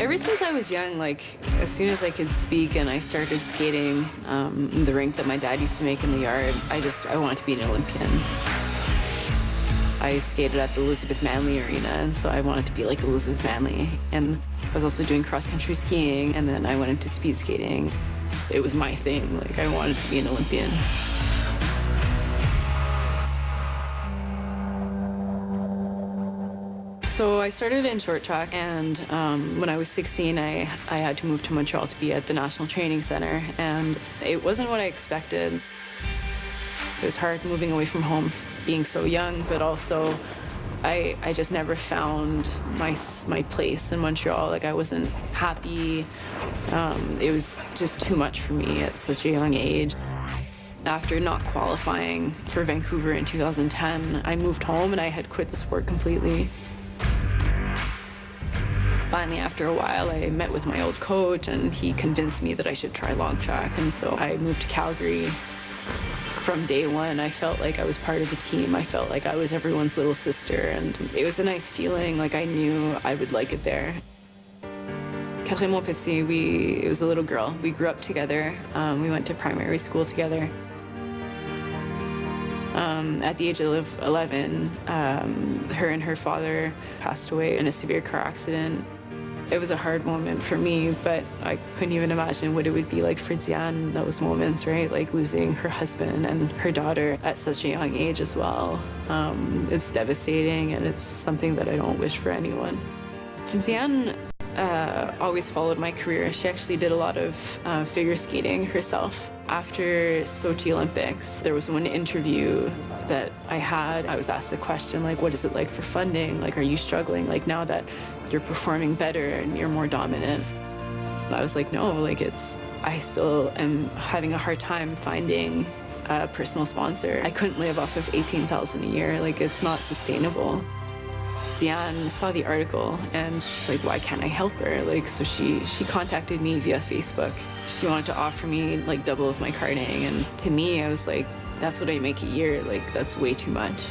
Ever since I was young, like, as soon as I could speak and I started skating the rink that my dad used to make in the yard, I wanted to be an Olympian. I skated at the Elizabeth Manley Arena, and so I wanted to be like Elizabeth Manley. And I was also doing cross-country skiing, and then I went into speed skating. It was my thing. Like, I wanted to be an Olympian. So I started in short track, and when I was 16, I had to move to Montreal to be at the National Training Center, and it wasn't what I expected. It was hard moving away from home, being so young, but also I just never found my place in Montreal. Like, I wasn't happy. It was just too much for me at such a young age. After not qualifying for Vancouver in 2010, I moved home and I had quit the sport completely. Finally, after a while, I met with my old coach, and he convinced me that I should try long track, and so I moved to Calgary. From day one, I felt like I was part of the team. I felt like I was everyone's little sister, and it was a nice feeling. Like, I knew I would like it there. Catherine Montpetit, it was a little girl. We grew up together. We went to primary school together. At the age of 11, her and her father passed away in a severe car accident. It was a hard moment for me, but I couldn't even imagine what it would be like for Diane, those moments, right? Like losing her husband and her daughter at such a young age as well. It's devastating, and it's something that I don't wish for anyone. Diane always followed my career. She actually did a lot of figure skating herself. After Sochi Olympics, there was one interview that I had. I was asked the question, like, what is it like for funding? Like, are you struggling? Like, now that you're performing better and you're more dominant? I was like, no, like, I still am having a hard time finding a personal sponsor. I couldn't live off of $18,000 a year. Like, it's not sustainable. Diane saw the article and she's like, why can't I help her? Like, so she contacted me via Facebook. She wanted to offer me like double of my carding, and to me, I was like, that's what I make a year. Like, that's way too much.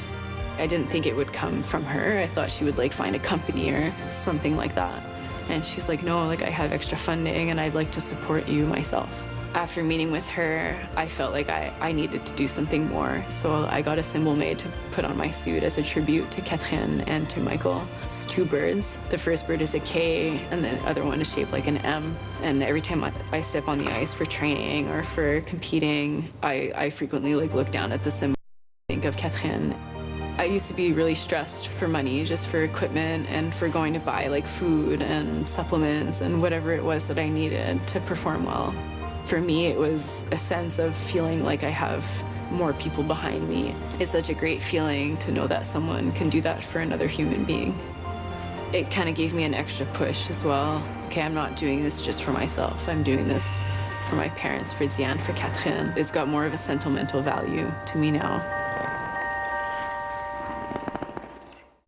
I didn't think it would come from her. I thought she would like find a company or something like that. And she's like, no, like, I have extra funding and I'd like to support you myself. After meeting with her, I felt like I needed to do something more. So I got a symbol made to put on my suit as a tribute to Catherine and to Michael. It's two birds. The first bird is a K, and the other one is shaped like an M. And every time I step on the ice for training or for competing, I frequently like look down at the symbol and think of Catherine. I used to be really stressed for money, just for equipment and for going to buy like food and supplements and whatever it was that I needed to perform well. For me, it was a sense of feeling like I have more people behind me. It's such a great feeling to know that someone can do that for another human being. It kind of gave me an extra push as well. Okay, I'm not doing this just for myself. I'm doing this for my parents, for Diane, for Catherine. It's got more of a sentimental value to me now.